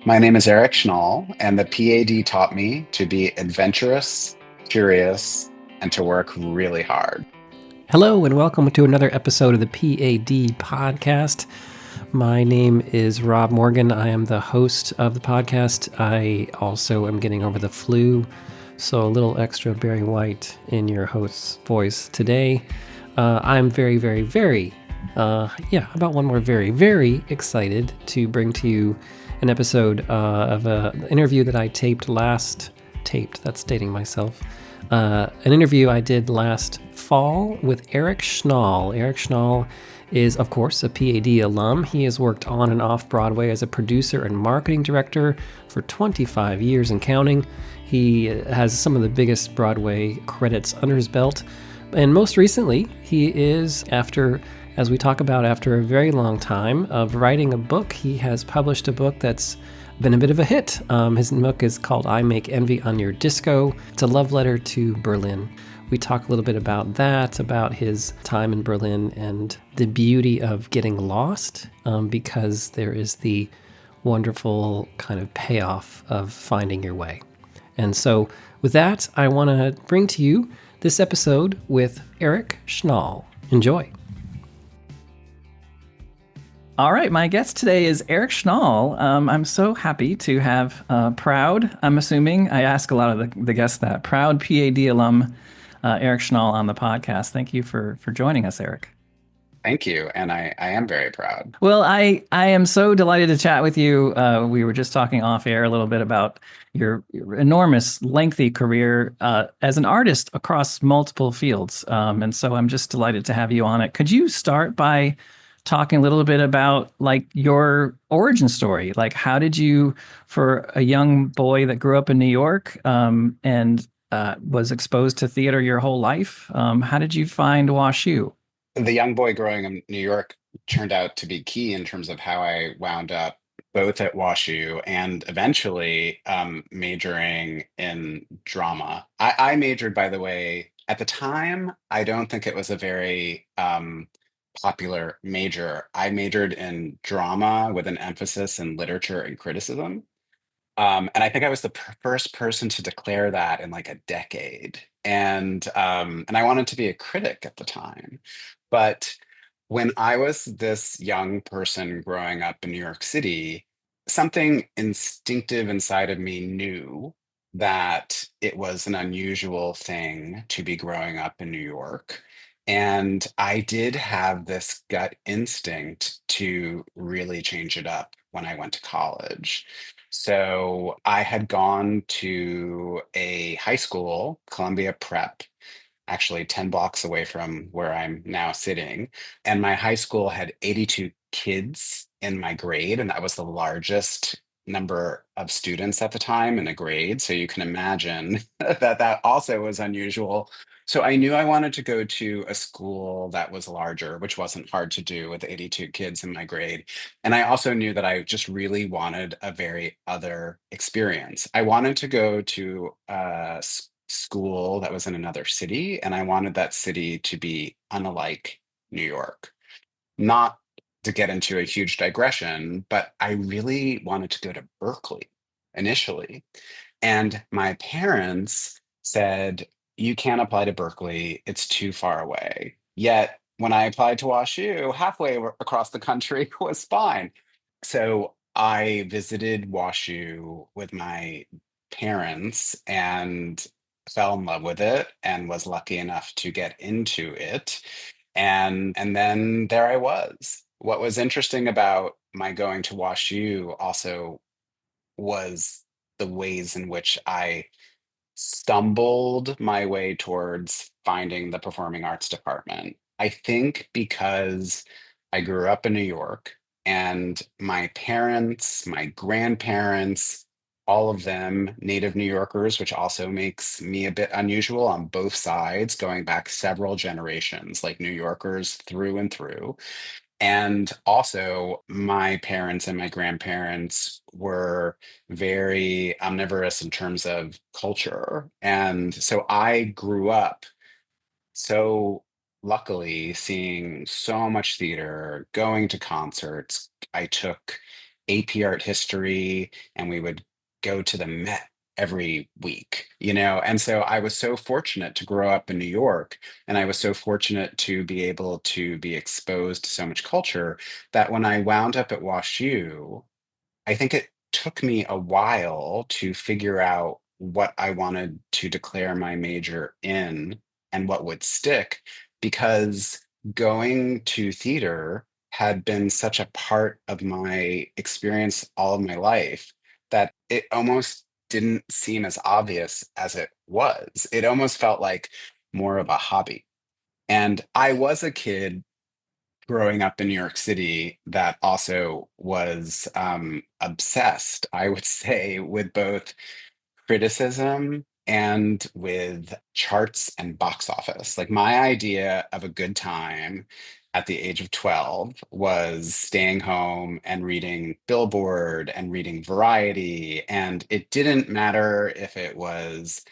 My name is Eric Schnall, and the PAD taught me to be adventurous, curious, and to work really hard. Hello, and welcome to another episode of the PAD podcast. My name is Rob Morgan. I am the host of the podcast. I also am getting over the flu, so a little extra Barry White in your host's voice today. I'm about one more very excited to bring to you an episode of an interview that I that's dating myself. An interview I did last fall with Eric Schnall. Eric Schnall is, of course, a PAD alum. He has worked on and off Broadway as a producer and marketing director for 25 years and counting. He has some of the biggest Broadway credits under his belt. And most recently, he is, as we talk about, after a very long time of writing a book, he has published a book that's been a bit of a hit. His book is called I Make Envy on Your Disco. It's a love letter to Berlin. We talk a little bit about that, about his time in Berlin and the beauty of getting lost, because there is the wonderful kind of payoff of finding your way. And so with that, I want to bring to you this episode with Eric Schnall. Enjoy. All right, my guest today is Eric Schnall. I'm so happy to have proud, I'm assuming, I ask a lot of the guests that, proud PAD alum Eric Schnall on the podcast. Thank you for joining us, Eric. Thank you, and I am very proud. Well, I am so delighted to chat with you. We were just talking off air a little bit about your enormous, lengthy career as an artist across multiple fields. And so I'm just delighted to have you on it. Could you start by talking a little bit about like your origin story? Like, how did you, for a young boy that grew up in New York and was exposed to theater your whole life, how did you find WashU? The young boy growing in New York turned out to be key in terms of how I wound up both at WashU and eventually majoring in drama. I majored, by the way, at the time, I don't think it was a very popular major. I majored in drama with an emphasis in literature and criticism. And I think I was the first person to declare that in like a decade. And I wanted to be a critic at the time. But when I was this young person growing up in New York City, something instinctive inside of me knew that it was an unusual thing to be growing up in New York. And I did have this gut instinct to really change it up when I went to college. So I had gone to a high school, Columbia Prep, actually 10 blocks away from where I'm now sitting. And my high school had 82 kids in my grade, and that was the largest number of students at the time in a grade. So you can imagine that also was unusual. So I knew I wanted to go to a school that was larger, which wasn't hard to do with 82 kids in my grade. And I also knew that I just really wanted a very other experience. I wanted to go to a school that was in another city, and I wanted that city to be unlike New York. Not to get into a huge digression, but I really wanted to go to Berkeley initially. And my parents said, you can't apply to Berkeley, it's too far away. Yet when I applied to WashU, halfway across the country was fine. So I visited WashU with my parents and fell in love with it and was lucky enough to get into it. And then there I was. What was interesting about my going to WashU also was the ways in which I stumbled my way towards finding the performing arts department. I think because I grew up in New York and my parents, my grandparents, all of them native New Yorkers, which also makes me a bit unusual on both sides, going back several generations, like New Yorkers through and through. And also, my parents and my grandparents were very omnivorous in terms of culture. And so I grew up so luckily seeing so much theater, going to concerts. I took AP art history, and we would go to the Met every week, you know? And so I was so fortunate to grow up in New York, and I was so fortunate to be able to be exposed to so much culture that when I wound up at WashU, I think it took me a while to figure out what I wanted to declare my major in and what would stick, because going to theater had been such a part of my experience all of my life that it almost didn't seem as obvious as it was. It almost felt like more of a hobby. And I was a kid growing up in New York City that also was obsessed, I would say, with both criticism and with charts and box office. Like my idea of a good time at the age of 12 was staying home and reading Billboard and reading Variety. And it didn't matter if it was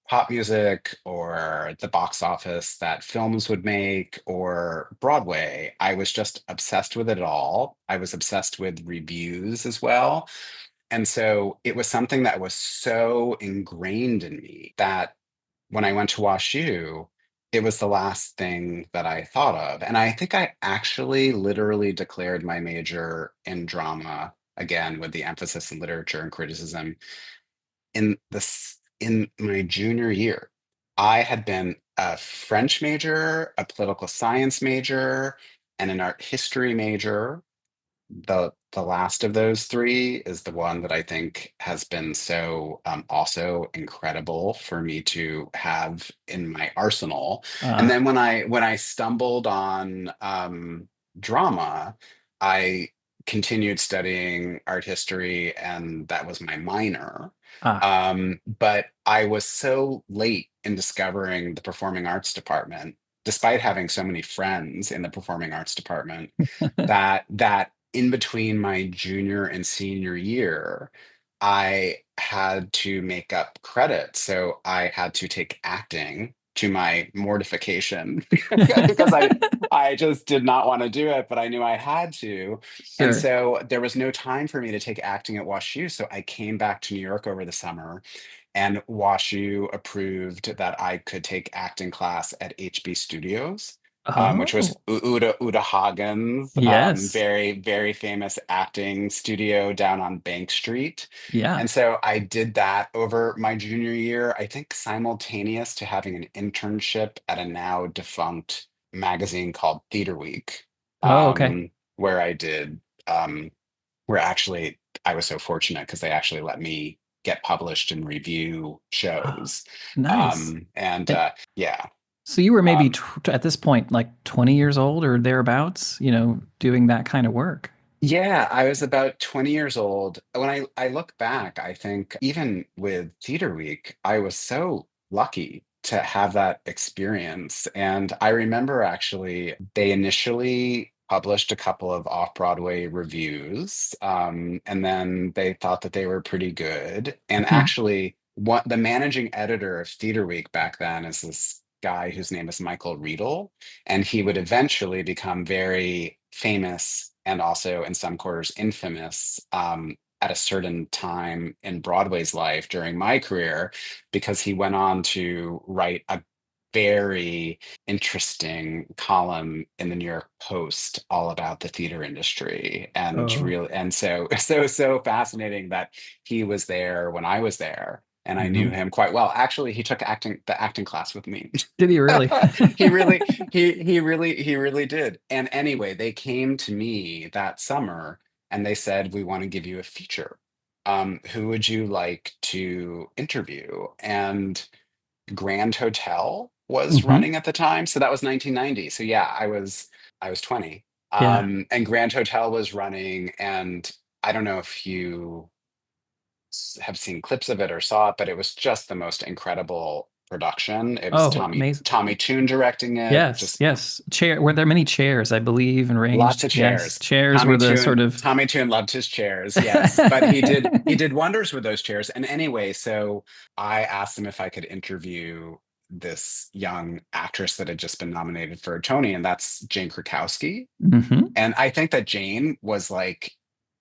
pop music or the box office that films would make or Broadway. I was just obsessed with it all. I was obsessed with reviews as well. And so it was something that was so ingrained in me that when I went to WashU, it was the last thing that I thought of. And I think I actually literally declared my major in drama, again, with the emphasis in literature and criticism, in my junior year. I had been a French major, a political science major, and an art history major. The last of those three is the one that I think has been so also incredible for me to have in my arsenal. And Uh, then when I stumbled on drama, I continued studying art history, and that was my minor. ah. But I was so late in discovering the performing arts department, despite having so many friends in the performing arts department, that in between my junior and senior year, I had to make up credits. So I had to take acting to my mortification because I just did not want to do it, but I knew I had to. And Sure. so there was no time for me to take acting at WashU. So I came back to New York over the summer, and WashU approved that I could take acting class at HB Studios, which was Oh, Uta Hagen's yes. very, very famous acting studio down on Bank Street. Yeah. And so I did that over my junior year, I think simultaneous to having an internship at a now defunct magazine called Theater Week, Oh, okay. um, where I did, where actually I was so fortunate because they actually let me get published and review Ah, shows. nice. And And yeah. so you were maybe Um, at this point like 20 years old or thereabouts, doing that kind of work. Yeah, I was about 20 years old. When I look back, I think even with Theater Week, I was so lucky to have that experience. And I remember actually they initially published a couple of off-Broadway reviews, and then they thought that they were pretty good. And Hmm. actually, what the managing editor of Theater Week back then is this guy whose name is Michael Riedel, and he would eventually become very famous and also in some quarters infamous at a certain time in Broadway's life during my career, because he went on to write a very interesting column in the New York Post all about the theater industry, and Oh. really, and so fascinating that he was there when I was there, and I knew Hmm. him quite well. Actually, he took the acting class with me. Did he really? He really, he really did. And anyway, they came to me that summer and they said, "We want to give you a feature. Who would you like to interview?" And Grand Hotel was Hmm. running at the time, so that was 1990. So yeah, I was 20. Yeah. And Grand Hotel was running, and I don't know if you have seen clips of it or saw it, but it was just the most incredible production. It was Oh, amazing. Tommy Tune directing it, Yes. just Yes. Were there many chairs, I believe, and lots ranged? of Yes. chairs. Chairs were the sort of. Tommy Tune loved his chairs, yes, but he did wonders with those chairs. And anyway, so I asked him if I could interview this young actress that had just been nominated for a Tony, and that's Jane Krakowski. Hmm. And I think that Jane was like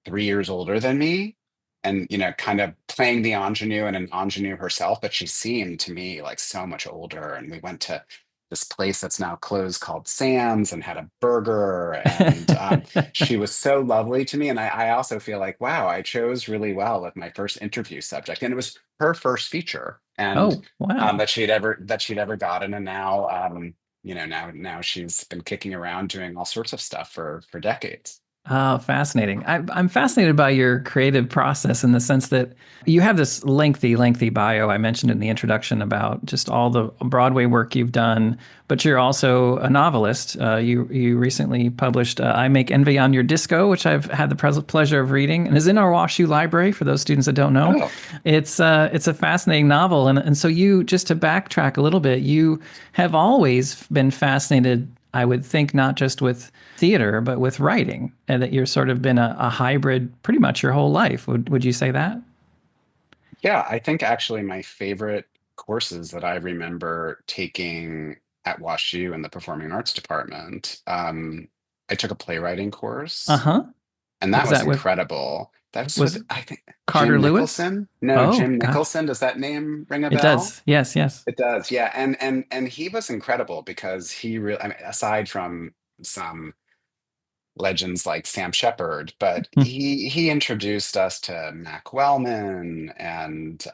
3 years older than me, and kind of playing the ingenue and an ingenue herself, but she seemed to me like so much older. And we went to this place that's now closed called Sam's and had a burger, and she was so lovely to me. And I also feel like, wow, I chose really well with my first interview subject, and it was her first feature, and Oh, wow. that she'd ever gotten. And now, now she's been kicking around doing all sorts of stuff for decades. Oh, fascinating. I'm fascinated by your creative process in the sense that you have this lengthy bio. I mentioned in the introduction about just all the Broadway work you've done, but you're also a novelist. You recently published "I Make Envy on Your Disco," which I've had the pleasure of reading, and is in our WashU library for those students that don't know. Oh, It's a fascinating novel, and so you, just to backtrack a little bit, you have always been fascinated, I would think, not just with theater, but with writing, and that you're sort of been a hybrid pretty much your whole life. Would you say that? yeah, I think actually my favorite courses that I remember taking at WashU in the Performing Arts department, I took a playwriting Uh course, huh. and that Was was that with incredible. That was was with, I think, Carter Jim Lewis? Nicholson. No, Oh, Jim God, Nicholson. Does that name ring a it bell? does. Yes, yes. It does, yeah. And he was incredible because he really, I mean, aside from some legends like Sam Shepard, but Hmm. he introduced us to Mac Wellman and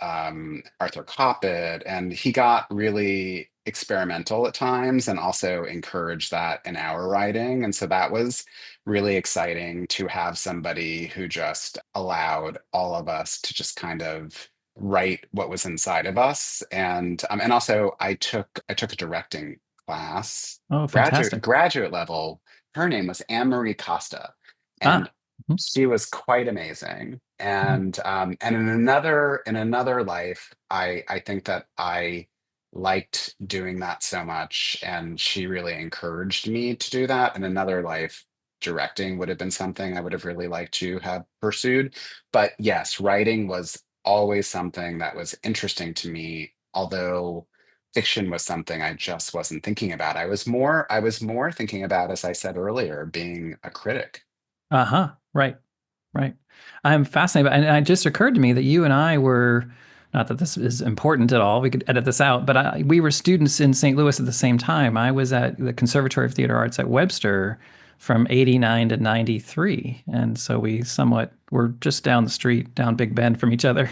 Arthur Coppett, and he got really experimental at times and also encouraged that in our writing. And so that was really exciting to have somebody who just allowed all of us to just kind of write what was inside of us. And also I took a directing class, Oh, graduate fantastic. graduate level. Her name was Anne Marie Costa, and Ah. Mhm. she was quite amazing. Mhm. And in another life, I think that I liked doing that so much, and she really encouraged me to do that. In another life, directing would have been something I would have really liked to have pursued. But yes, writing was always something that was interesting to me, although fiction was something I just wasn't thinking about. I was more thinking about, as I said earlier, being a critic. Uh-huh. Right. Right. I'm fascinated, and it just occurred to me that you and I were, not that this is important at all, we could edit this out, but we were students in St. Louis at the same time. I was at the Conservatory of Theater Arts at Webster from 89 to 93. And so we somewhat were just down the street, down Big Bend from each other.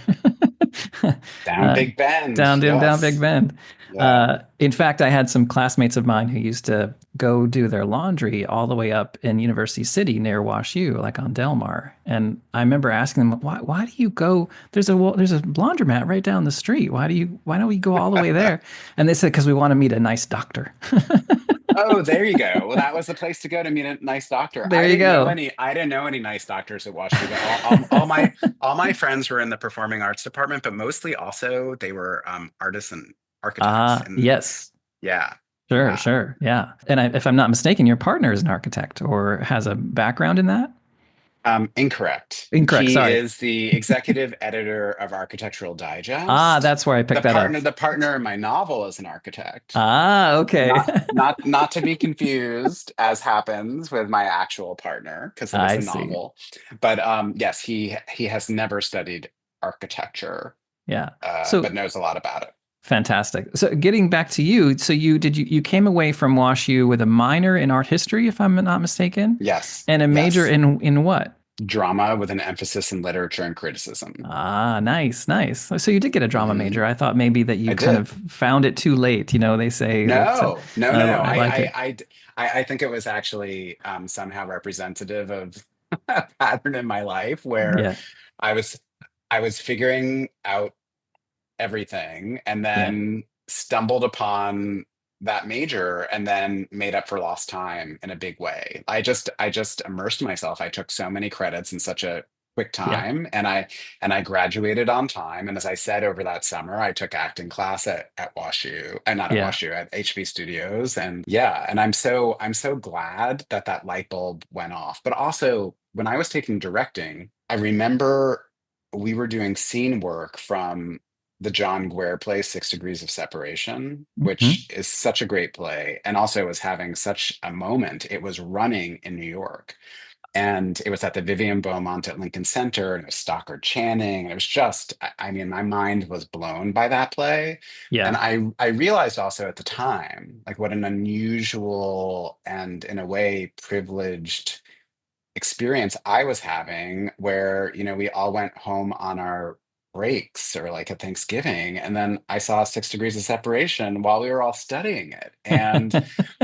Down uh, Big Bend, down Big yes. Bend. Yeah. In fact, I had some classmates of mine who used to go do their laundry all the way up in University City near WashU, like on Delmar. And I remember asking them, why do you go? There's a laundromat right down the street. Why don't we go all the way there? And they said, because we want to meet a nice doctor. Oh, there you go. Well, that was the place to go to meet a nice doctor. There I you didn't know go. any. I didn't know any nice doctors at WashU, but all my friends were in the performing arts department, but mostly also they were artists and architects. Ah, And yes. yeah, Sure, yeah. sure. Yeah. And if I'm not mistaken, your partner is an architect or has a background in that? Incorrect. Incorrect. He Sorry. is the executive editor of Architectural Ah, Digest. that's where I The picked that up. partner, the partner in my novel is an architect. Ah, okay. Not to be confused, as happens with my actual partner, because it is I a see. novel. But yes, he has never studied architecture, Yeah. So but knows a lot about it. fantastic. So getting back to you, so you came away from WashU with a minor in art history, if I'm not mistaken, Yes, and a major yes. in what? Drama with an emphasis in literature and criticism. Ah, nice, nice. So you did get a drama Hmm. major. I thought maybe that you I kind did. of found it too late. You know, they say that No, no, no, no. I like it. I think it was actually somehow representative of a pattern in my life where Yeah, I was I was figuring out everything and yeah, then stumbled upon that major and then made up for lost time in a big way. I just immersed myself. I took so many credits in such a quick yeah, time, and I graduated on time. And as I said, over that summer, I took acting class at WashU, and not at yeah, WashU, at HB Studios. And yeah, and I'm so glad that that light bulb went off. But also when I was taking directing, I remember we were doing scene work from the John Guare play, Six Degrees of Separation, hmm, which is such a great play, and also was having such a moment. It was running in New York. And it was at the Vivian Beaumont at Lincoln Center, and it was Stockard Channing. And it was just, I mean, my mind was blown by that play. And Yeah. I realized also at the time, like what an unusual and in a way privileged experience I was having where, we all went home on our breaks or like at Thanksgiving, and then I saw 6 Degrees of Separation while we were all studying it. And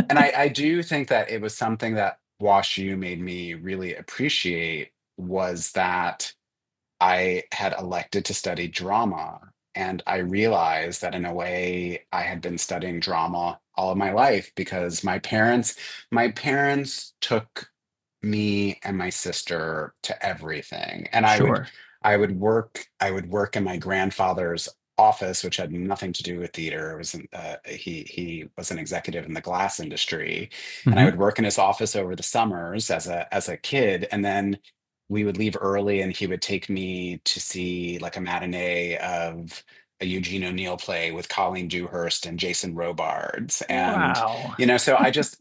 I do think that it was something that Wash U made me really appreciate was that I had elected to study drama. And I realized that in a way I had been studying drama all of my life because my parents took me and my sister to everything. And Sure. I would work in my grandfather's office, which had nothing to do with theater. It was he was an executive in the glass industry, and I would Hmm. work in his office over the summers as a kid, and then we would leave early and he would take me to see like a matinee of a Eugene O'Neill play with Colleen Dewhurst and Jason Robards. And, Wow. so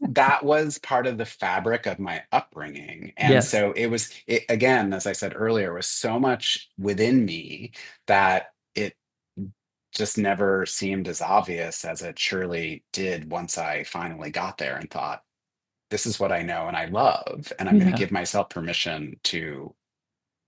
that was part of the fabric of my upbringing. And Yes. so again, as I said earlier, was so much within me that it just never seemed as obvious as it surely did once I finally got there and thought, this is what I know and I love, and I'm going to Yeah. give myself permission to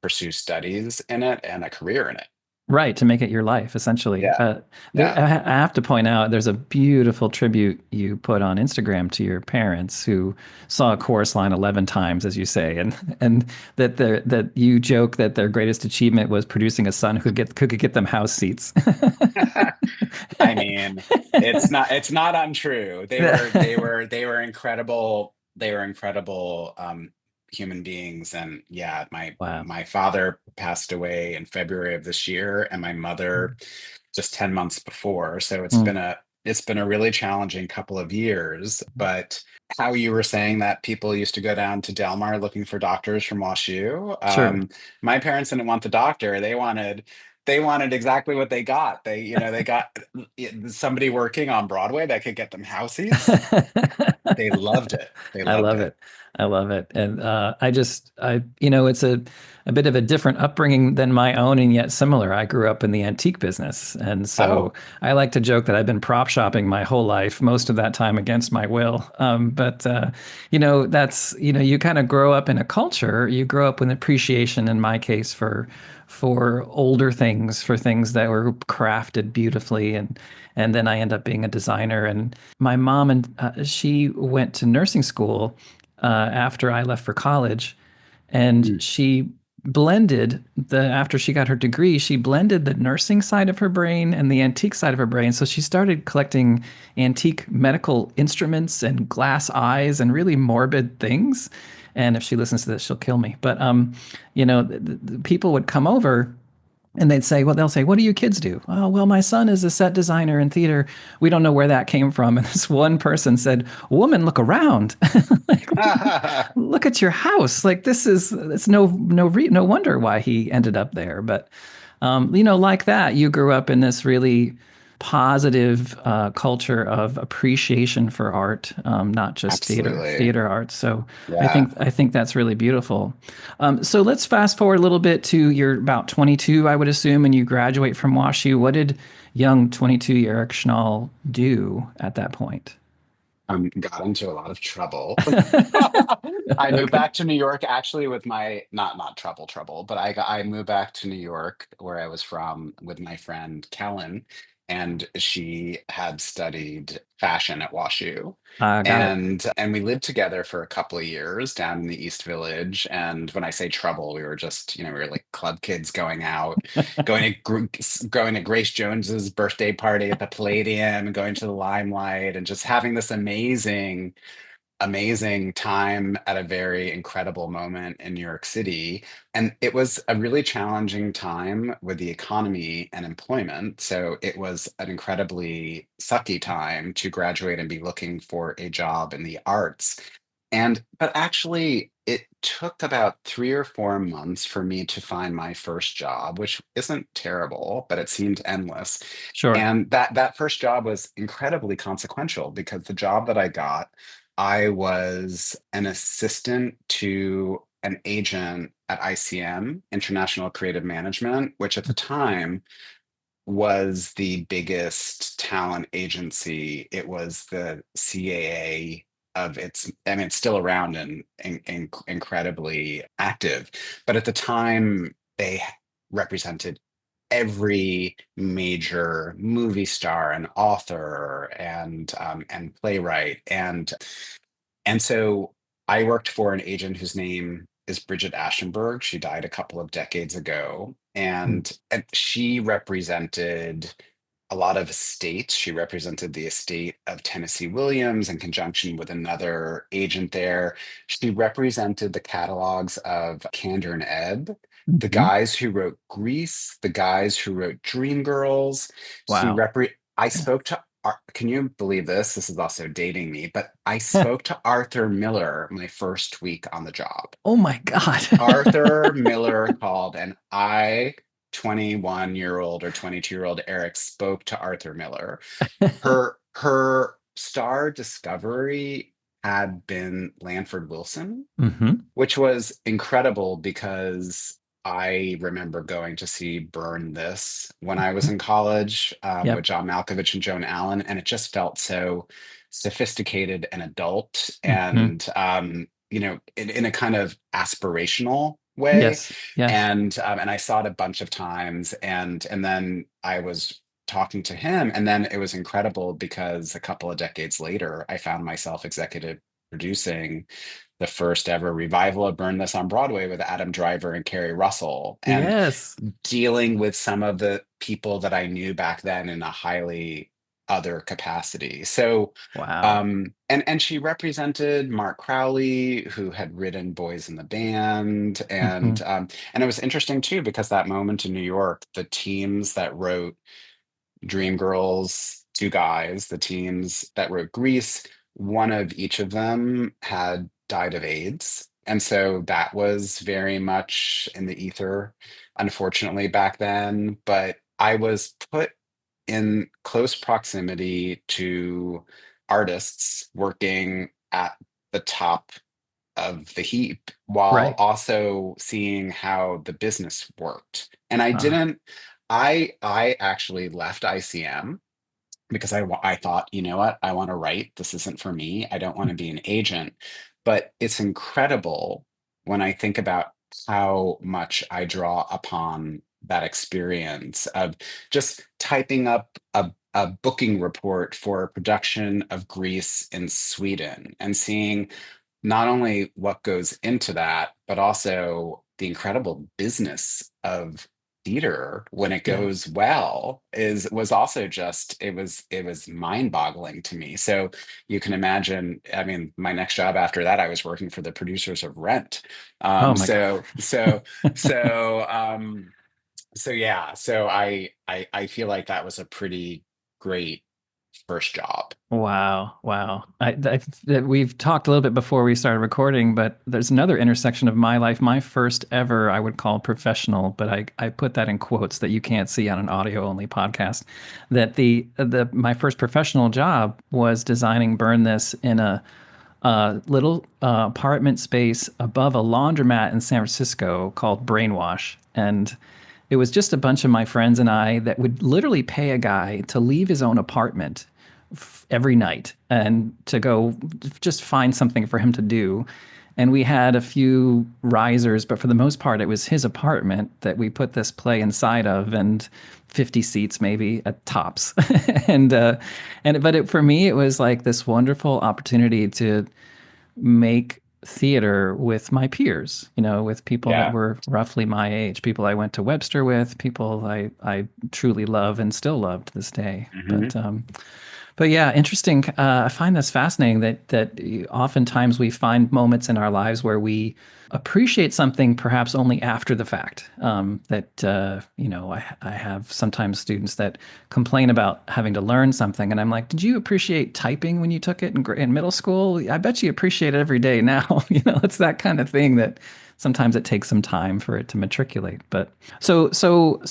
pursue studies in it and a career in it. Right, to make it your life, essentially. Yeah. Yeah. I have to point out, there's a beautiful tribute you put on Instagram to your parents who saw a chorus line 11 times, as you say, and that you joke that their greatest achievement was producing a son who could get them house seats. I mean, it's not untrue. They were incredible. They were incredible human beings. And yeah, my Wow. my father passed away in February of this year, and my mother just 10 months before. So Mm, it's been a really challenging couple of years. But how you were saying that people used to go down to Delmar looking for doctors from WashU. sure. My parents didn't want the doctor. They wanted exactly what they got. They got somebody working on Broadway that could get them house seats. They loved it. They I loved love it. it. I love it. And it's a bit of a different upbringing than my own, and yet similar. I grew up in the antique business. And so Oh, I like to joke that I've been prop shopping my whole life, most of that time against my will. You kind of grow up in a culture, you grow up with appreciation, in my case, for older things, for things that were crafted beautifully. And then I end up being a designer. And my mom, and she went to nursing school after I left for college, and mm, she blended the after she got her degree, she blended the nursing side of her brain and the antique side of her brain. So she started collecting antique medical instruments and glass eyes and really morbid things. And if she listens to this, she'll kill me. But the people would come over and they'll say, what do you kids do? Oh, well, my son is a set designer in theater. We don't know where that came from. And this one person said, woman, look around. Like, mm. look at your house. Like it's no wonder why he ended up there. But, like that, you grew up in this really positive culture of appreciation for art, not just Absolutely. theater art. So Yeah. I think that's really beautiful. So let's fast forward a little bit to you're about 22, I would assume, and you graduate from WashU. What did young 22 Eric Schnall do at that point? Got into a lot of trouble. I moved Okay. back to New York actually with my not trouble, but I moved back to New York where I was from with my friend Kellen, and she had studied fashion at WashU. Got it. And we lived together for a couple of years down in the East Village. And when I say trouble, we were just, we were like club kids going out, going to Grace Jones's birthday party at the Palladium, going to the Limelight, and just having this amazing time at a very incredible moment in New York City. And it was a really challenging time with the economy and employment. So it was an incredibly sucky time to graduate and be looking for a job in the arts. But actually, it took about 3 or 4 months for me to find my first job, which isn't terrible, but it seemed endless. Sure. And that first job was incredibly consequential because the job that I got, I was an assistant to an agent at ICM, International Creative Management, which at the time was the biggest talent agency. It was the CAA of its, I mean, it's still around and incredibly active. But at the time, they represented every major movie star and author and playwright and so I worked for an agent whose name is Bridget Aschenberg. She died a couple of decades ago, Mm. and she represented a lot of estates. She represented the estate of Tennessee Williams in conjunction with another agent there. She represented the catalogs of Candor and Ebb, the Mhm. guys who wrote Grease, the guys who wrote Dreamgirls. Wow. I Yeah. spoke to can you believe this? This is also dating me, but I spoke to Arthur Miller my first week on the job. Oh my God. Arthur Miller called, and 21-year-old or 22-year-old Eric, spoke to Arthur Miller. Her star discovery had been Lanford Wilson, Hmm. which was incredible because I remember going to see Burn This when I was in college with Yep. John Malkovich and Joan Allen, and it just felt so sophisticated and adult Hmm. and, in a kind of aspirational way. Yes. Yes. And I saw it a bunch of times, and then I was talking to him, and then it was incredible because a couple of decades later, I found myself executive producing the first ever revival of Burn This on Broadway with Adam Driver and Kerry Russell, and Yes. dealing with some of the people that I knew back then in a highly other capacity. So, Wow. and she represented Mark Crowley, who had written Boys in the Band, Hmm. and it was interesting too because that moment in New York, the teams that wrote Dreamgirls, two guys, the teams that wrote Grease, one of each of them had died of AIDS. And so that was very much in the ether, unfortunately, back then. But I was put in close proximity to artists working at the top of the heap while Right. also seeing how the business worked. And I Uh, didn't I actually left ICM because I thought, you know what? I want to write. This isn't for me. I don't want to be an agent. But it's incredible when I think about how much I draw upon that experience of just typing up a booking report for a production of Grease in Sweden and seeing not only what goes into that, but also the incredible business of theater when it yeah. goes well is was also just it was mind-boggling to me. So you can imagine, I mean, my next job after that, I was working for the producers of Rent. Oh Um, my God. so so so so yeah, so I feel like that was a pretty great first job. Wow, wow. That we've talked a little bit before we started recording, but there's another intersection of my life, my first ever, I would call professional, but I put that in quotes that you can't see on an audio only podcast. That the my first professional job was designing Burn This in a little apartment space above a laundromat in San Francisco called Brainwash, and it was just a bunch of my friends and I that would literally pay a guy to leave his own apartment every night and to go just find something for him to do. And we had a few risers, but for the most part, it was his apartment that we put this play inside of, and 50 seats maybe at tops. and for me, it was like this wonderful opportunity to make theater with my peers, with people that Yeah. were roughly my age, people I went to Webster with, people I truly love and still love to this day. Mhm. But yeah, interesting. I find this fascinating that oftentimes we find moments in our lives where we appreciate something perhaps only after the fact. I have sometimes students that complain about having to learn something, and I'm like, did you appreciate typing when you took it in middle school? I bet you appreciate it every day now. It's that kind of thing that sometimes it takes some time for it to matriculate. But so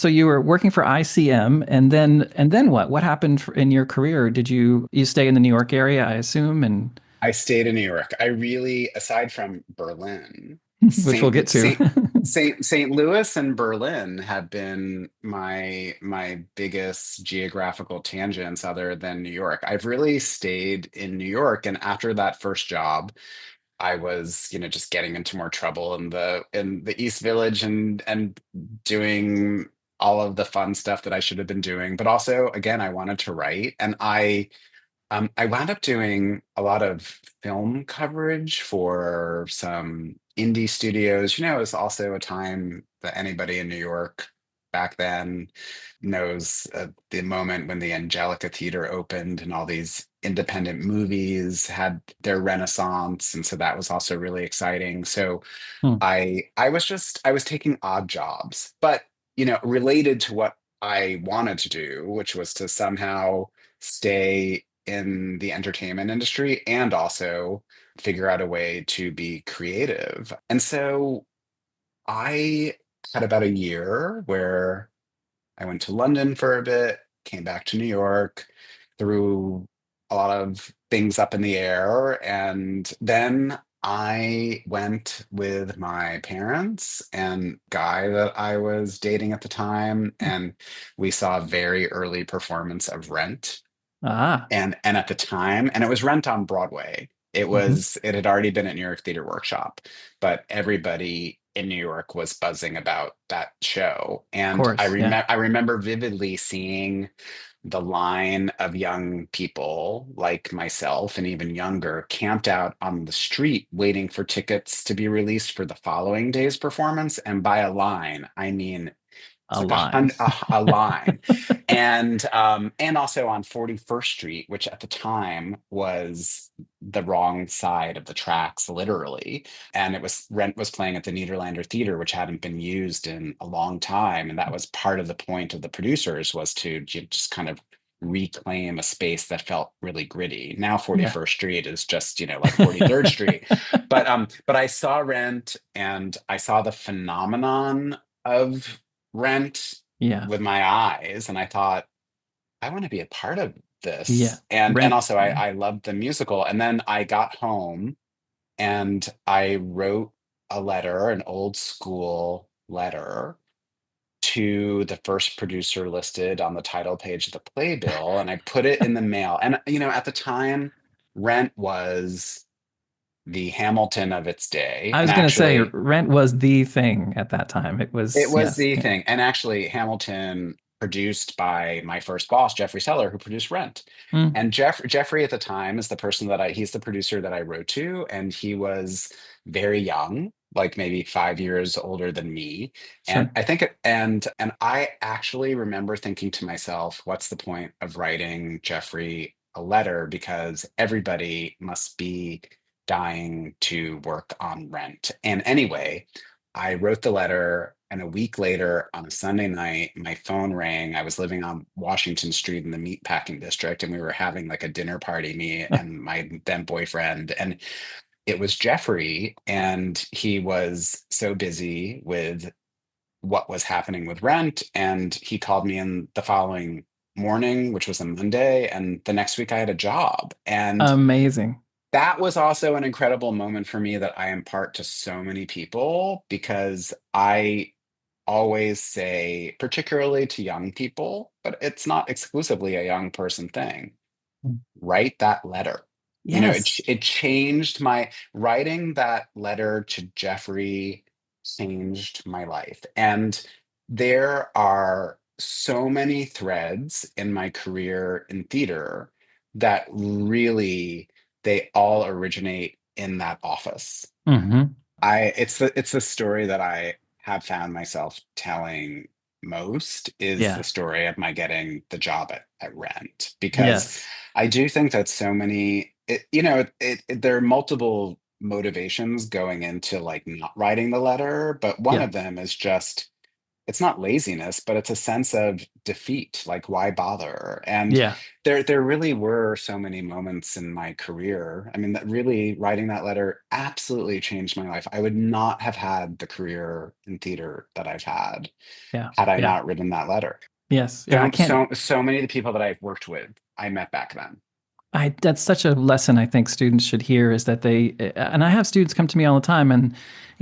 you were working for ICM, and then what? What happened in your career? Did you stay in the New York area, I assume? And I stayed in New York. I really, aside from Berlin, which we'll get to. St. Louis and Berlin have been my biggest geographical tangents other than New York. I've really stayed in New York, and after that first job, I was, just getting into more trouble in the East Village and doing all of the fun stuff that I should have been doing. But also, again, I wanted to write, and I wound up doing a lot of film coverage for some indie studios. It was also a time that anybody in New York back then knows the moment when the Angelica Theater opened and all these independent movies had their renaissance. And so that was also really exciting. So Hmm. I was taking odd jobs, but related to what I wanted to do, which was to somehow stay in the entertainment industry and also figure out a way to be creative. And so I had about a year where I went to London for a bit, came back to New York, threw a lot of things up in the air, and then I went with my parents and guy that I was dating at the time, and we saw a very early performance of Rent. Ah. And at the time, and it was Rent on Broadway. Hmm. It had already been at New York Theater Workshop, but everybody in New York was buzzing about that show. Of And course. Yeah. I remember vividly seeing the line of young people like myself and even younger camped out on the street waiting for tickets to be released for the following day's performance. And by a line, I mean it's A like line. a line, and also on 41st Street, which at the time was the wrong side of the tracks, literally. And Rent was playing at the Nederlander Theater, which hadn't been used in a long time, and that was part of the point of the producers was to just kind of reclaim a space that felt really gritty. Now Yeah. 41st Street is just like 43rd Street, but I saw Rent and I saw the phenomenon of Rent Yeah. with my eyes, and I thought, I want to be a part of Yeah. this. And Rent. also I loved the musical. And then I got home and I wrote a letter, an old school letter to the first producer listed on the title page of the playbill, and I put it in the mail. And at the time, Rent was the Hamilton of its day. I And was going to say actually, Rent was the thing at that time. It it was, was yes. the Yeah. thing. And actually, Hamilton produced by my first boss, Jeffrey Seller, who produced Rent. Mm, And Jeffrey at the time is the person he's the producer that I wrote to. And he was very young, like maybe 5 years older than me. And sure. I think, and I actually remember thinking to myself, what's the point of writing Jeffrey a letter? Because everybody must be dying to work on Rent. And anyway, I wrote the letter, and a week later, on a Sunday night, my phone rang. I was living on Washington Street in the meatpacking district, and we were having like a dinner party, me and my then boyfriend. And it was Jeffrey, and he was so busy with what was happening with Rent. And he called me in the following morning, which was a Monday. And the next week, I had a job. And Amazing. that was also an incredible moment for me that I impart to so many people because I always say, particularly to young people, but it's not exclusively a young person thing, write that letter. Yes. It changed my writing that letter to Jeffrey changed my life. And there are so many threads in my career in theater that really they all originate in that office. Hmm. It's the story that I have found myself telling most is the Yeah. story of my getting the job at Rent, because Yes. I do think that so many there are multiple motivations going into like not writing the letter, but one Yeah. of them is just it's not laziness, but it's a sense of defeat. Like, why bother? And Yeah. there really were so many moments in my career. I mean, that really writing that letter absolutely changed my life. I would not have had the career in theater that I've Yeah. had I Yeah. not written that letter. Yes. Yeah. I So can't. so many of the people that I've worked with, I met back then. That's such a lesson I think students should hear is that and I have students come to me all the time and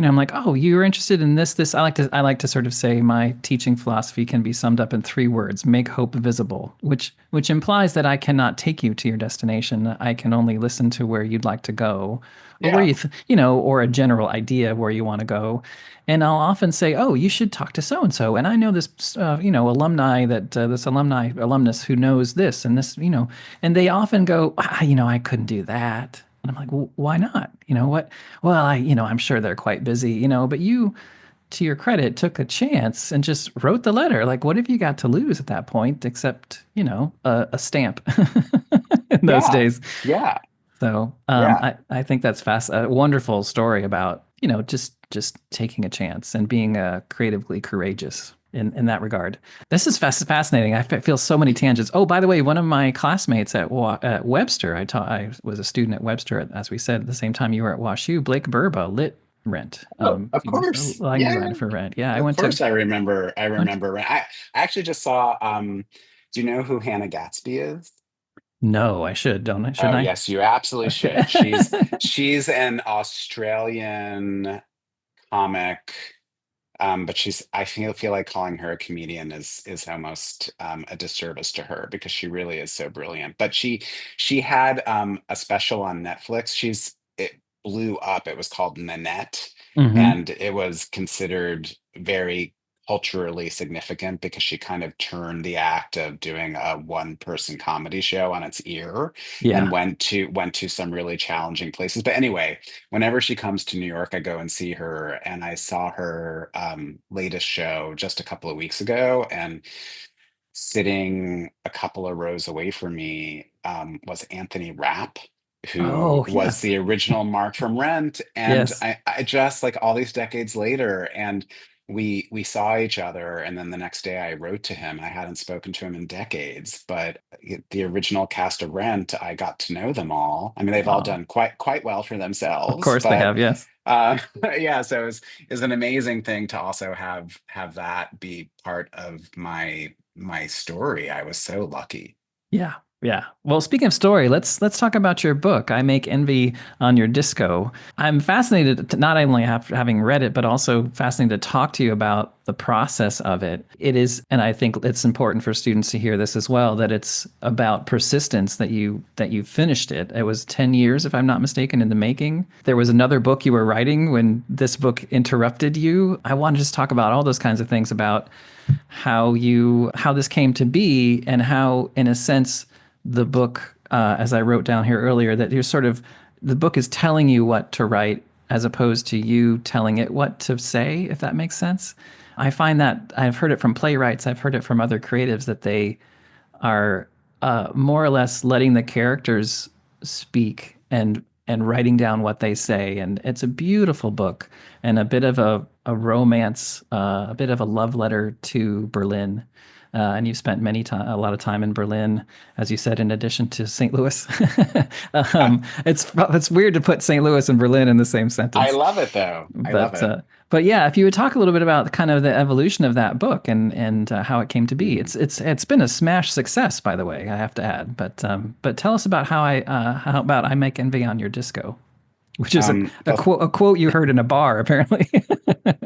I'm like, oh, you're interested in this. I like to sort of say my teaching philosophy can be summed up in three words: make hope visible, which implies that I cannot take you to your destination. I can only listen to where you'd like to go, or where Yeah. or a general idea of where you want to go. And I'll often say, oh, you should talk to so and so. And I know this, alumni that this alumnus who knows this and this, and they often go, I couldn't do that. And I'm like, well, why not? What? Well, I'm sure they're quite busy, but you, to your credit, took a chance and just wrote the letter. Like, what have you got to lose at that point except, a stamp in those Yeah. days? Yeah. So Yeah. I think that's a wonderful story about just taking a chance and being creatively courageous in that regard. This is fascinating. Feel so many tangents. Oh, by the way, one of my classmates at Webster, I was a student at Webster, as we said, at the same time you were at WashU. Blake Burba, Lit Rent. Oh, of He was a course. line Yeah. designer for Rent. Yeah, I Of went to course, I remember. I went. remember. I actually just saw. Do you know who Hannah Gatsby is? No, I should, don't I? Oh, Shouldn't yes, you absolutely should. She's I? she's an Australian comic, but I feel like calling her a comedian is almost a disservice to her because she really is so brilliant. But she had a special on Netflix. It blew up. It was called Nanette, Hmm. and it was considered very culturally significant because she kind of turned the act of doing a one person comedy show on its ear and Yeah. went to some really challenging places. But anyway, whenever she comes to New York, I go and see her. And I saw her latest show just a couple of weeks ago. And sitting a couple of rows away from me was Anthony Rapp, who Oh, was yes. the original Mark from Rent. And Yes. I just like all these decades later, and we saw each other. And then the next day I wrote to him. I hadn't spoken to him in decades, but the original cast of Rent, I got to know them all. I mean, they've all Oh, done quite well for of themselves, course they but have. Yes. uh, yeah, so it's an amazing thing to also have that be part of my story. I was so lucky. Yeah. Yeah. Well, speaking of story, let's talk about your book. I Make Envy on Your Disco. I'm fascinated to not only having read it, but also fascinated to talk to you about the process of it. It is, and I think it's important for students to hear this as well, that it's about persistence that you finished it. It was 10 years, if I'm not mistaken, in the making. There was another book you were writing when this book interrupted you. I want to just talk about all those kinds of things about how this came to be and how, in a sense, the book, as I wrote down here earlier, that you're sort of the book is telling you what to write as opposed to you telling it what to say, if that makes sense. I find that I've heard it from playwrights, I've heard it from other creatives that they are more or less letting the characters speak and writing down what they say. And it's a beautiful book and a bit of a romance, a bit of a love letter to Berlin. And you've spent a lot of time in Berlin, as you said, in addition to St. Louis. I, It's weird to put St. Louis and Berlin in the same I sentence. love it though. I love But it. uh, but yeah, if you would talk a little bit about kind of the evolution of that book and how it came to be, it's been a smash success, by the way, I have to add. But tell us about how about I Make Envy on Your Disco, which is Well, a quote you heard in a bar apparently.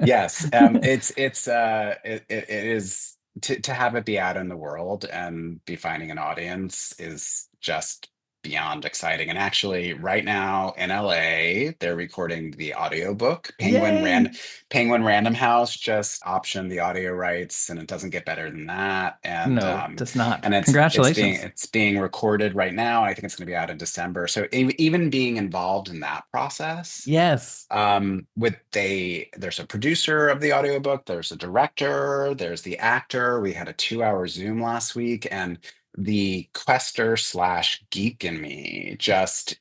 yes, it is to have it be out in the world and be finding an audience is just beyond exciting. And actually, right now in LA, they're recording the audiobook. Yay! Penguin Random House just optioned the audio rights, and it doesn't get better than that. No, does not. And Congratulations. it's being recorded right now. I think it's going to be out in December. So even being involved in that process Yes. there's a producer of the audiobook, there's a director, there's the actor. We had a 2 hour Zoom last week, and the quester slash geek in me just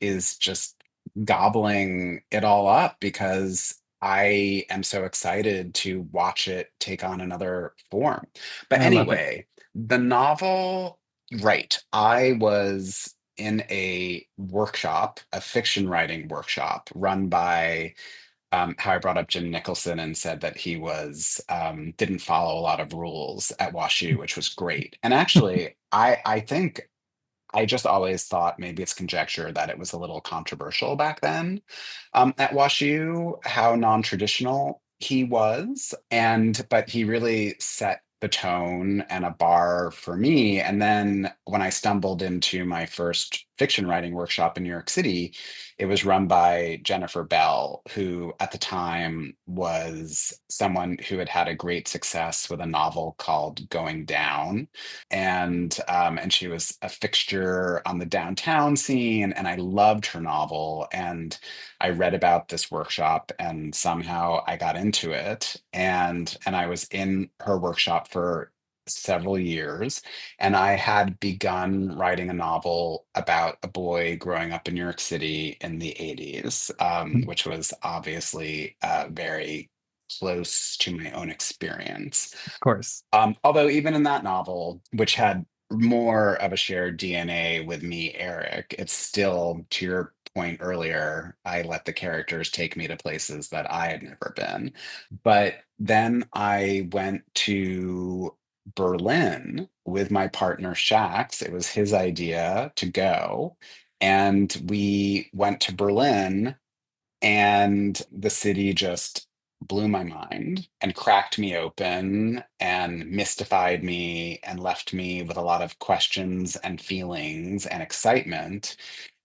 gobbling it all up because I am so excited to watch it take on another form. But I love it. anyway, the novel, right, I was in a workshop, a fiction writing workshop run by how I brought up Jim Nicholson and said that he was didn't follow a lot of rules at WashU, which was great. And actually, I think I just always thought, maybe it's conjecture, that it was a little controversial back then at WashU, how non-traditional he was. And but he really set the tone and a bar for me. And then when I stumbled into my first fiction writing workshop in New York City, it was run by Jennifer Bell, who at the time was someone who had had a great success with a novel called Going Down, and she was a fixture on the downtown scene, and I loved her novel. And I read about this workshop, and somehow I got into it, and I was in her workshop for several years, and I had begun writing a novel about a boy growing up in New York City in the 80s, Mm, which was obviously very close to my own experience. of course. Although even in that novel, which had more of a shared DNA with me, Eric, it's still, to your point earlier, I let the characters take me to places that I had never been. But then I went to Berlin with my partner Shax. It was his idea to go. And we went to Berlin, and the city just blew my mind and cracked me open and mystified me and left me with a lot of questions and feelings and excitement.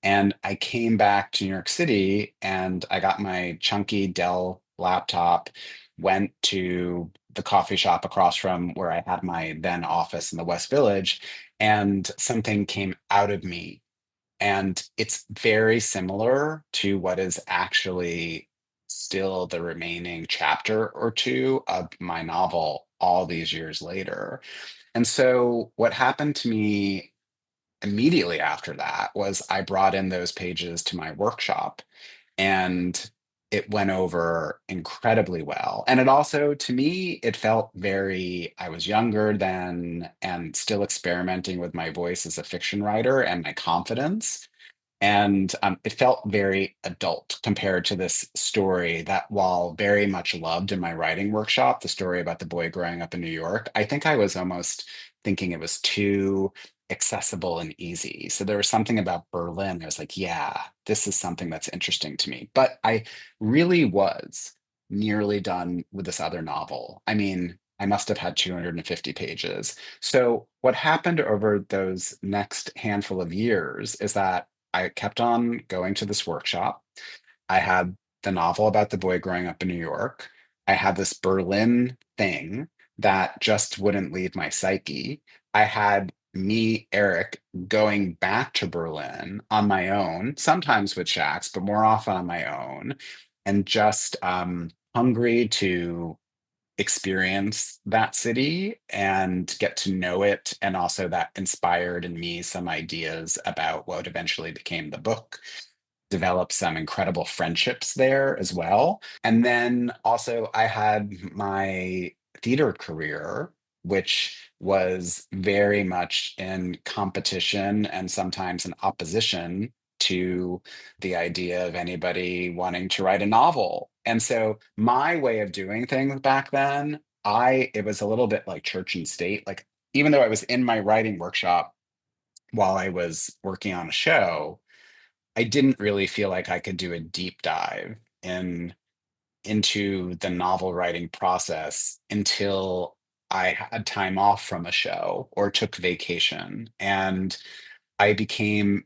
And I came back to New York City, and I got my chunky Dell laptop, went to the coffee shop across from where I had my then office in the West Village, and something came out of me, and it's very similar to what is actually still the remaining chapter or two of my novel all these years later. And so, what happened to me immediately after that was I brought in those pages to my workshop, and it went over incredibly well. And it also, to me, it felt very, I was younger then and still experimenting with my voice as a fiction writer and my confidence. And it felt very adult compared to this story that, while very much loved in my writing workshop, the story about the boy growing up in New York, I think I was almost thinking it was too accessible and easy. So there was something about Berlin. I was like, yeah, this is something that's interesting to me. But I really was nearly done with this other novel. I mean, I must have had 250 pages. So what happened over those next handful of years is that I kept on going to this workshop. I had the novel about the boy growing up in New York. I had this Berlin thing that just wouldn't leave my psyche. I had me, Eric, going back to Berlin on my own, sometimes with Shax, but more often on my own, and just hungry to experience that city and get to know it. And also, that inspired in me some ideas about what eventually became the book, developed some incredible friendships there as well. And then also, I had my theater career, which was very much in competition and sometimes in opposition to the idea of anybody wanting to write a novel. And so my way of doing things back then, it was a little bit like church and state. Like, even though I was in my writing workshop while I was working on a show, I didn't really feel like I could do a deep dive in into the novel writing process until I had time off from a show or took vacation. And I became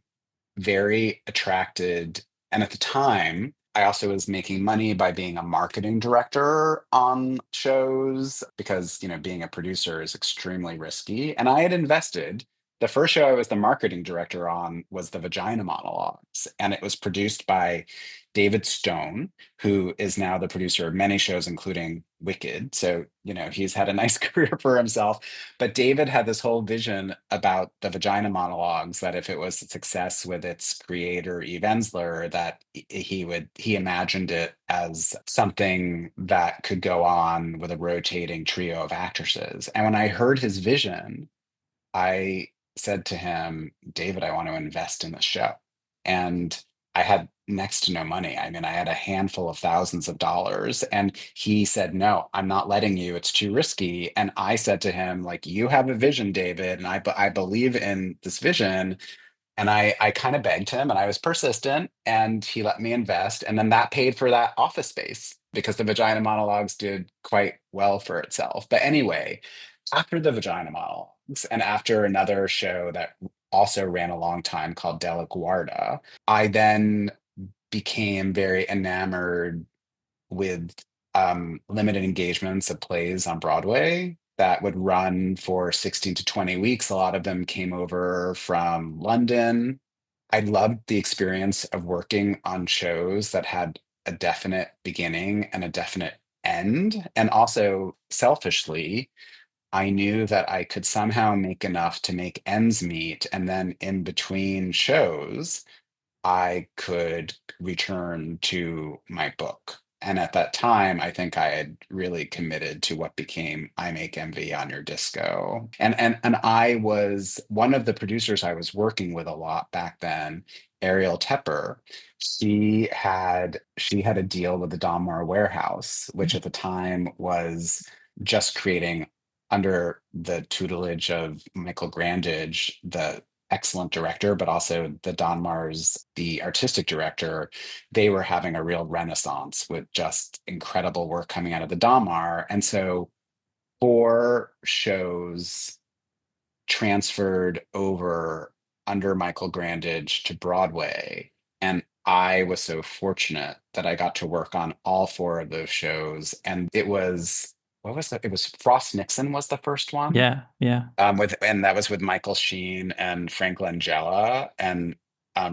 very attracted. And at the time, I also was making money by being a marketing director on shows because, being a producer is extremely risky. And I had invested. The first show I was the marketing director on was The Vagina Monologues, and it was produced by David Stone, who is now the producer of many shows, including Wicked. So, he's had a nice career for himself. But David had this whole vision about the Vagina Monologues, that if it was a success with its creator, Eve Ensler, that he imagined it as something that could go on with a rotating trio of actresses. And when I heard his vision, I said to him, David, I want to invest in the show. And I had next to no money. I mean, I had a handful of thousands of dollars. And he said, no, I'm not letting you. It's too risky. And I said to him, like, you have a vision, David. And I believe in this vision. And I kind of begged him and I was persistent and he let me invest. And then that paid for that office space because the Vagina Monologues did quite well for itself. But anyway, after the Vagina Monologues and after another show that also ran a long time called Della Guarda, I then became very enamored with limited engagements of plays on Broadway that would run for 16 to 20 weeks. A lot of them came over from London. I loved the experience of working on shows that had a definite beginning and a definite end. And also, selfishly, I knew that I could somehow make enough to make ends meet. And then in between shows, I could return to my book. And at that time, I think I had really committed to what became I Make MV on Your Disco. And I was one of the producers I was working with a lot back then, Ariel Tepper. She had a deal with the Donmar Warehouse, which at the time was just creating under the tutelage of Michael Grandage, the excellent director, but also the Don Mars, the artistic director, they were having a real renaissance with just incredible work coming out of the Donmar. And so 4 shows transferred over under Michael Grandage to Broadway. And I was so fortunate that I got to work on all 4 of those shows. And it was, what was that? It was Frost Nixon was the first one. Yeah, yeah. And that was with Michael Sheen and Frank Langella and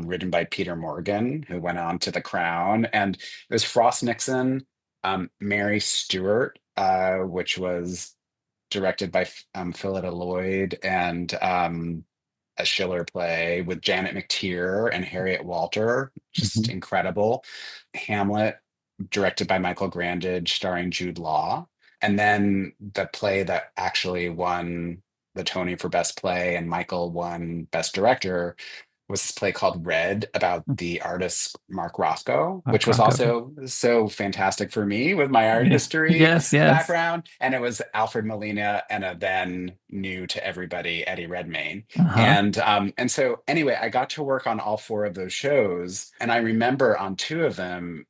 written by Peter Morgan, who went on to The Crown. And it was Frost Nixon, Mary Stuart, which was directed by Phillida Lloyd, and a Schiller play with Janet McTeer and Harriet Walter, just Mhm. incredible. Hamlet, directed by Michael Grandage, starring Jude Law. And then the play that actually won the Tony for Best Play and Michael won Best Director was this play called Red about the artist Mark Roscoe, which Mark was Rocco. also so fantastic for me with my art Yeah. history Yes, yes. background. And it was Alfred Molina and a then new to everybody Eddie Redmayne. Uh-huh. And so anyway, I got to work on all 4 of those shows. And I remember on 2 of them,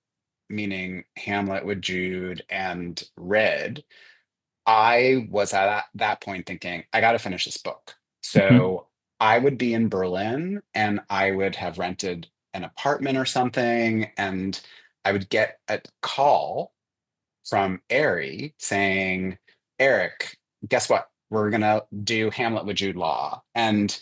meaning Hamlet with Jude and Red, I was at that point thinking, I got to finish this book. Mhm. So I would be in Berlin and I would have rented an apartment or something. And I would get a call from Ari saying, Eric, guess what? We're going to do Hamlet with Jude Law. And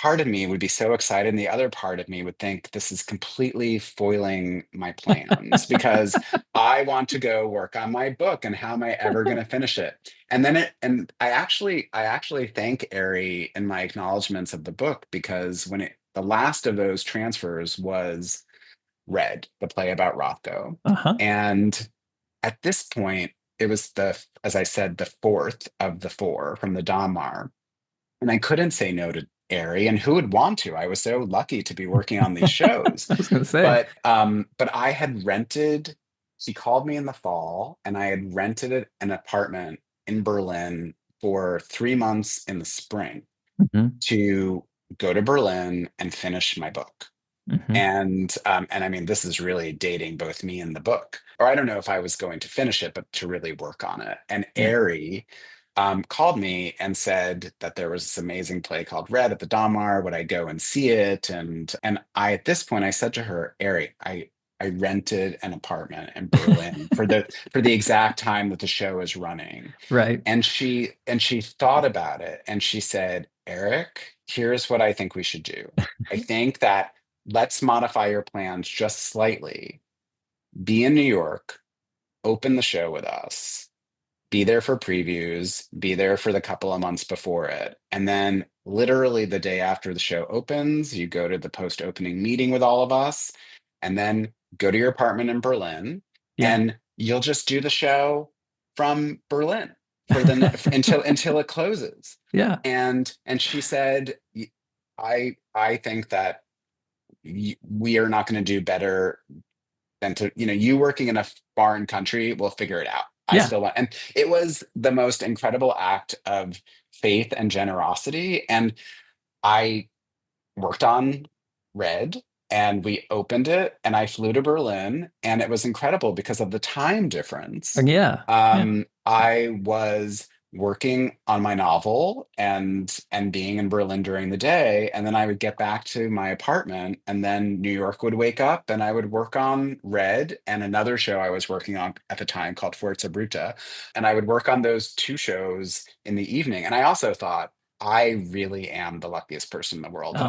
part of me would be so excited, and the other part of me would think this is completely foiling my plans because I want to go work on my book and how am I ever going to finish it? And I actually thank Ari in my acknowledgments of the book because the last of those transfers was Red, the play about Rothko. Uh-huh. And at this point, it was as I said, the fourth of the 4 from the Donmar. And I couldn't say no to Airy, and who would want to? I was so lucky to be working on these shows. I was gonna say. But I had rented, she called me in the fall, and I had rented an apartment in Berlin for 3 months in the spring Mhm. to go to Berlin and finish my book. Mhm. And I mean, this is really dating both me and the book. Or I don't know if I was going to finish it, but to really work on it. And Yeah. Ari called me and said that there was this amazing play called Red at the Donmar. Would I go and see it? And I at this point I said to her, Ari, I rented an apartment in Berlin for the exact time that the show is running. Right. And she thought about it and she said, Eric, here's what I think we should do. I think that let's modify your plans just slightly. Be in New York, open the show with us, be there for previews, be there for the couple of months before it. And then, literally, the day after the show opens, you go to the post opening meeting with all of us, and then go to your apartment in Berlin, Yeah. and you'll just do the show from Berlin until it closes. Yeah. And she said, I think that we are not going to do better than you working in a foreign country. We'll figure it out. I Yeah. still want, and it was the most incredible act of faith and generosity. And I worked on Red, and we opened it, and I flew to Berlin, and it was incredible because of the time difference. Yeah. Yeah. I was working on my novel and being in Berlin during the day, and then I would get back to my apartment, and then New York would wake up, and I would work on Red and another show I was working on at the time called Forza Bruta, and I would work on those two shows in the evening. And I also thought, I really am the luckiest person in the world Oh,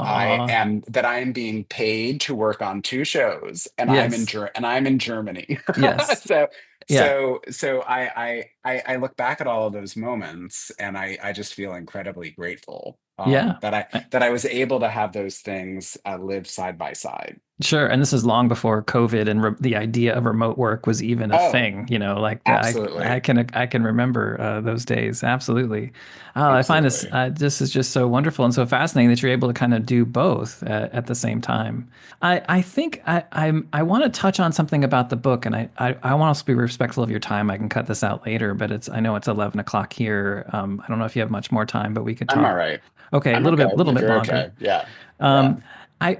that I am being paid to work on two shows, and yes. I'm in Germany. Yes. So Yeah. I look back at all of those moments, and I just feel incredibly grateful Yeah. that I was able to have those things live side by side. Sure. And this is long before COVID and the idea of remote work was even a Oh, thing, you know, like absolutely. I can remember those days. Absolutely. Oh, I find Absolutely. this is just so wonderful and so fascinating that you're able to kind of do both at the same time. I think I want to touch on something about the book, and I want to be respectful of your time. I can cut this out later, but I know it's 11 o'clock here. I don't know if you have much more time, but we could I'm all talk. right. Okay, a I'm okay little if bit you're longer. okay. Yeah. Yeah. Um,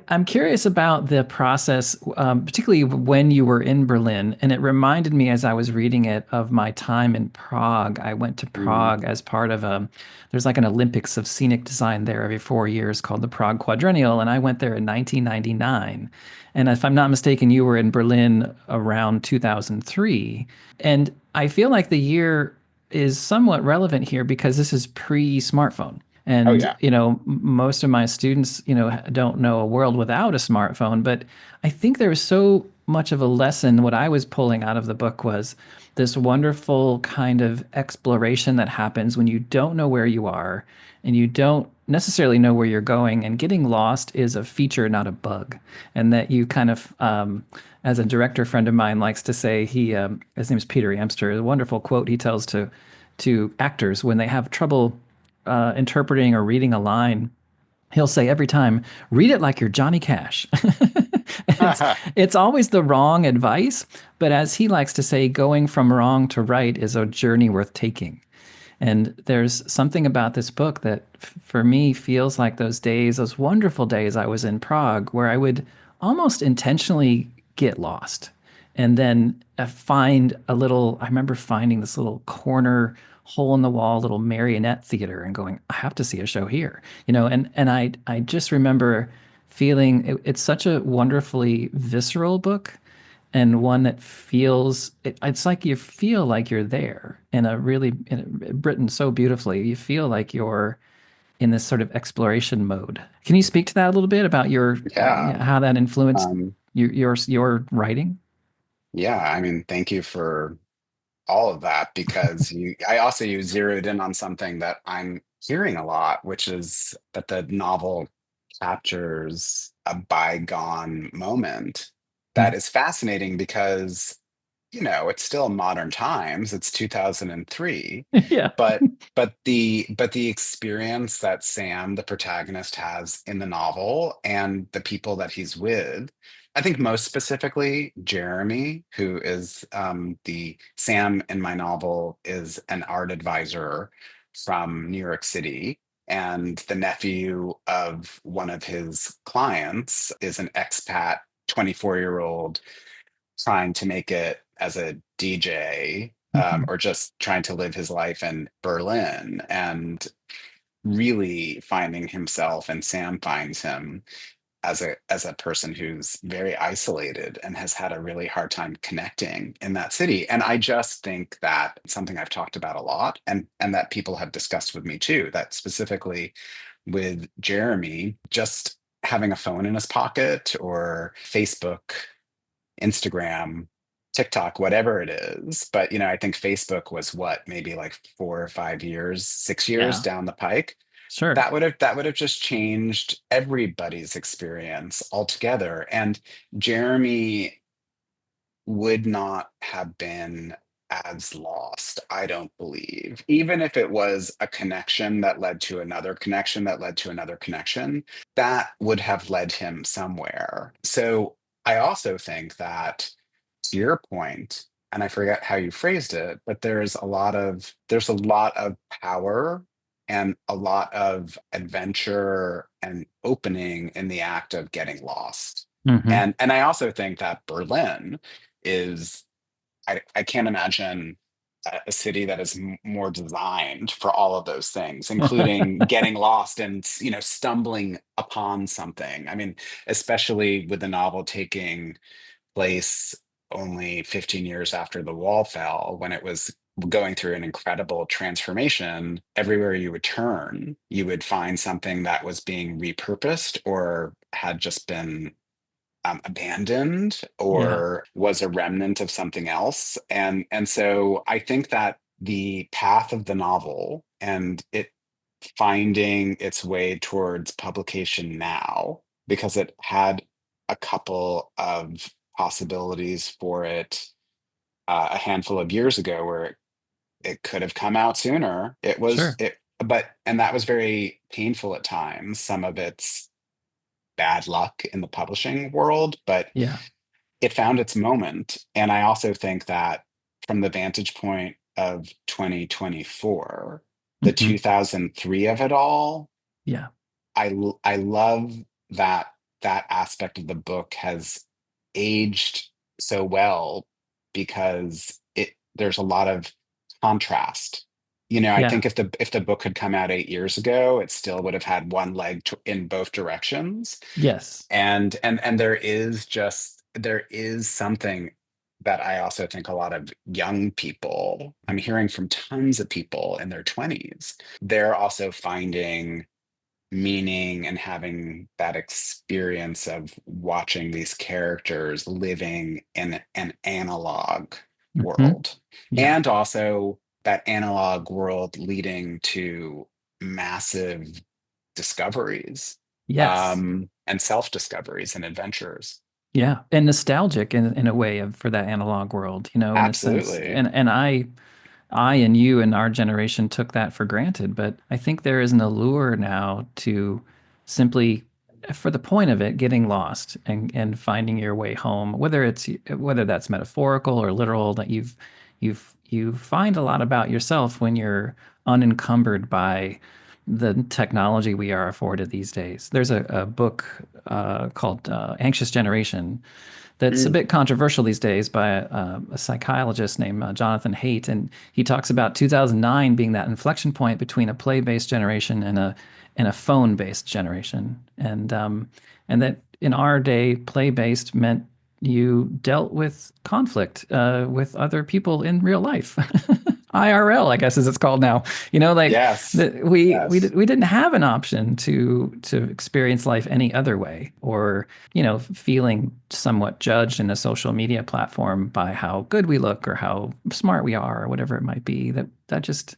I'm curious about the process, particularly when you were in Berlin, and it reminded me as I was reading it of my time in Prague. I went to Mm. Prague as part of there's like an Olympics of scenic design there every 4 years called the Prague Quadrennial, and I went there in 1999. And if I'm not mistaken, you were in Berlin around 2003. And I feel like the year is somewhat relevant here because this is pre-smartphone. Oh And, yeah. you know, most of my students, you know, don't know a world without a smartphone. But I think there was so much of a lesson. What I was pulling out of the book was this wonderful kind of exploration that happens when you don't know where you are and you don't necessarily know where you're going. And getting lost is a feature, not a bug. And that you kind of, as a director friend of mine likes to say, his name is Peter Amster, a wonderful quote he tells to actors when they have trouble interpreting or reading a line, he'll say every time, read it like you're Johnny Cash. it's, it's always the wrong advice, but as he likes to say, going from wrong to right is a journey worth taking. And there's something about this book that for me feels like those days, those wonderful days I was in Prague, where I would almost intentionally get lost and then find a little. I remember finding this little corner hole in the wall little marionette theater and going, I have to see a show here, you know. And I just remember feeling it's such a wonderfully visceral book and one that it's like you feel like you're there written so beautifully. You feel like you're in this sort of exploration mode. Can you speak to that a little bit about Yeah. how that influenced Um, your writing? yeah. I mean, thank you for all of that, because I also, you zeroed in on something that I'm hearing a lot, which is that the novel captures a bygone moment that Mm. is fascinating because, it's still modern times. It's 2003, Yeah. but the experience that Sam, the protagonist, has in the novel and the people that he's with, I think most specifically Jeremy, who is the Sam in my novel, is an art advisor from New York City. And the nephew of one of his clients is an expat 24-year-old trying to make it as a DJ, Mhm. or just trying to live his life in Berlin, and really finding himself, and Sam finds him as a person who's very isolated and has had a really hard time connecting in that city. And I just think that it's something I've talked about a lot, and that people have discussed with me too, that specifically with Jeremy, just having a phone in his pocket, or Facebook, Instagram, TikTok, whatever it is. But, I think Facebook was what, maybe like 4 or 5 years, 6 years Yeah. down the pike. Sure. That would have just changed everybody's experience altogether. And Jeremy would not have been as lost, I don't believe. Even if it was a connection that led to another connection that led to another connection, that would have led him somewhere. So I also think that, to your point, and I forget how you phrased it, but there's a lot of power and a lot of adventure and opening in the act of getting lost. Hmm. And I also think that Berlin is, I can't imagine a city that is more designed for all of those things, including getting lost and, stumbling upon something. I mean, especially with the novel taking place only 15 years after the wall fell, when it was going through an incredible transformation. Everywhere you would turn, you would find something that was being repurposed or had just been abandoned Yeah, or was a remnant of something else. And so I think that the path of the novel and it finding its way towards publication now, because it had a couple of possibilities for it a handful of years ago where it could have come out sooner. It was sure. it, but and that was very painful at times. Some of it's bad luck in the publishing world, but Yeah. it found its moment. And I also think that from the vantage point of 2024, the Hmm. 2003 of it all, Yeah. I love that that aspect of the book has aged so well because there's a lot of contrast. I Yeah. think if the book had come out 8 years ago, it still would have had one leg in both directions. Yes. And there is something that I also think a lot of young people, I'm hearing from tons of people in their 20s, they're also finding meaning and having that experience of watching these characters living in an analog Hmm. world, Yeah. and also that analog world leading to massive discoveries, Yes. and self-discoveries and adventures. Yeah. And nostalgic in a way of for that analog world, in the sense, Absolutely. and I and you and our generation took that for granted, but I think there is an allure now to simply, for the point of it, getting lost and finding your way home, whether that's metaphorical or literal, that you find a lot about yourself when you're unencumbered by the technology we are afforded these days. There's a book called Anxious Generation that's a Mm. bit controversial these days by a psychologist named Jonathan Haidt, and he talks about 2009 being that inflection point between a play-based generation and a phone-based generation, and that in our day, play-based meant you dealt with conflict with other people in real life. IRL, I guess, as it's called now. Like Yes. Yes. we didn't have an option to experience life any other way, or feeling somewhat judged in a social media platform by how good we look or how smart we are or whatever it might be. That just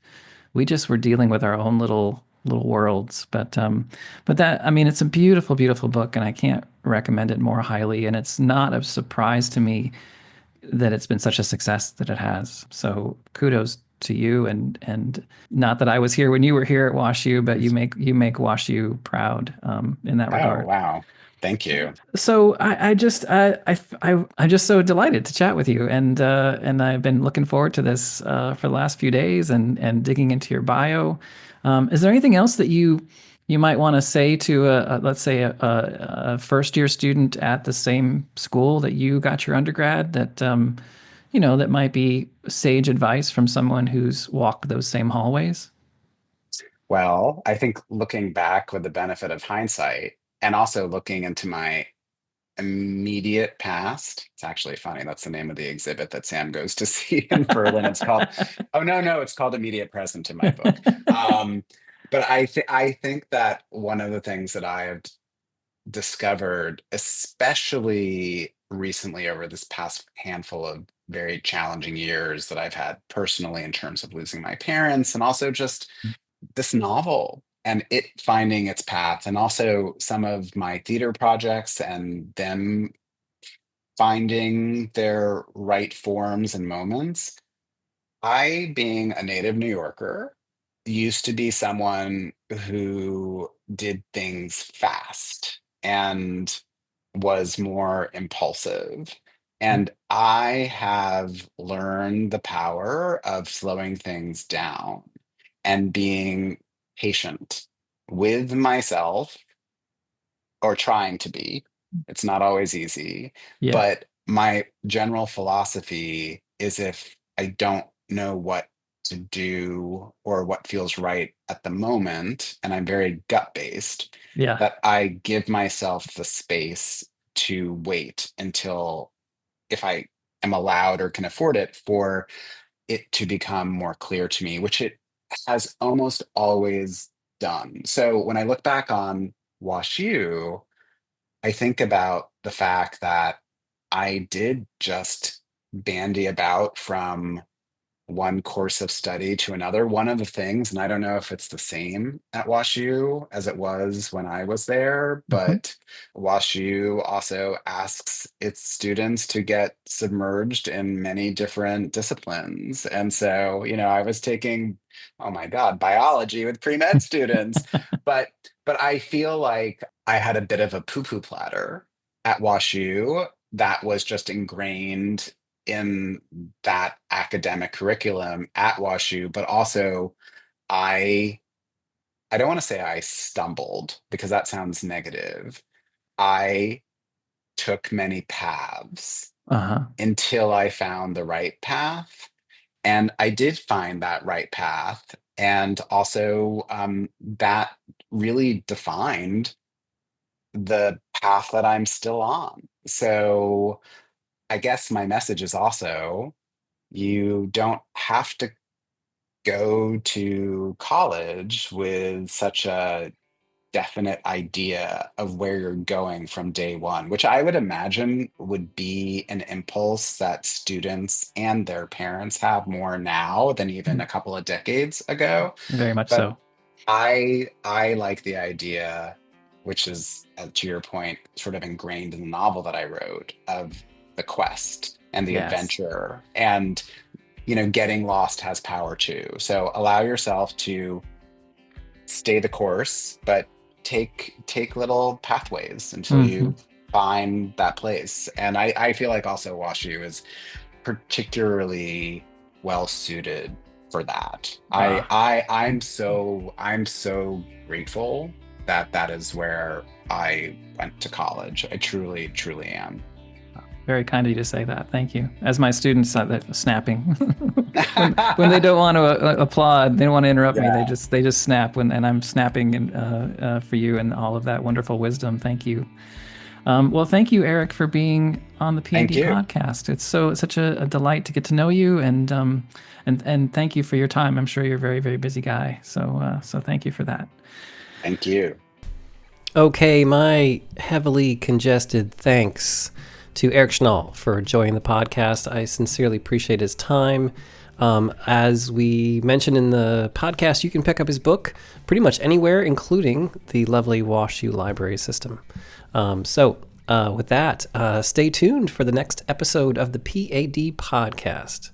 we just were dealing with our own little worlds. But that, I mean, it's a beautiful, beautiful book, and I can't recommend it more highly. And it's not a surprise to me that it's been such a success that it has. So kudos to you, and not that I was here when you were here at WashU, but you make WashU proud in that Oh, regard. wow. Thank you. So I'm just so delighted to chat with you, and I've been looking forward to this for the last few days, and digging into your bio. Is there anything else that you might want to say to let's say a first year student at the same school that you got your undergrad, that that might be sage advice from someone who's walked those same hallways? Well, I think looking back with the benefit of hindsight and also looking into my immediate past, it's actually funny. That's the name of the exhibit that Sam goes to see in Berlin. It's called, oh, no, no, it's called Immediate Present in my book. Um, but I think that one of the things that I have discovered, especially recently over this past handful of very challenging years that I've had personally in terms of losing my parents and also just this novel and it finding its path, and also some of my theater projects and them finding their right forms and moments. I, being a native New Yorker, used to be someone who did things fast and was more impulsive. And I have learned the power of slowing things down and being patient with myself, or trying to be. It's not always easy, Yeah. but my general philosophy is if I don't know what to do or what feels right at the moment, and I'm very gut based, Yeah. that I give myself the space to wait until, if I am allowed or can afford it, for it to become more clear to me, which it has almost always done. So when I look back on WashU, I think about the fact that I did just bandy about from one course of study to another. One of the things, and I don't know if it's the same at WashU as it was when I was there, Mhm. but WashU also asks its students to get submerged in many different disciplines. And so, I was taking, oh my God, biology with pre-med students, but I feel like I had a bit of a poo-poo platter at WashU that was just ingrained in that academic curriculum at WashU, but also I I don't want to say I stumbled because that sounds negative. I took many paths Uh-huh. until I found the right path. And I did find that right path. And also, that really defined the path that I'm still on. So I guess my message is also, you don't have to go to college with such a definite idea of where you're going from day one, which I would imagine would be an impulse that students and their parents have more now than even Mm. a couple of decades ago. Very much But so. I like the idea, which is, to your point, sort of ingrained in the novel that I wrote, of the quest and the Yes. adventure. And getting lost has power too. So allow yourself to stay the course, but take little pathways until Hmm. you find that place. And I feel like also WashU is particularly well suited for that. Ah, I'm so grateful that that is where I went to college. I truly, truly am. very kind of you to say that. Thank you. As my students that snapping when they don't want to applaud, they don't want to interrupt me. Yeah, They just snap when and I'm snapping and for you and all of that wonderful wisdom. Thank you. Well, thank you, Eric, for being on the thank PAD you. podcast. It's such a delight to get to know you, and thank you for your time. I'm sure you're a very busy guy, so thank you for that. Thank you. Okay, my heavily congested thanks to Eric Schnall for joining the podcast. I sincerely appreciate his time. As we mentioned in the podcast, you can pick up his book pretty much anywhere, including the lovely WashU library system. With that, stay tuned for the next episode of the PAD podcast.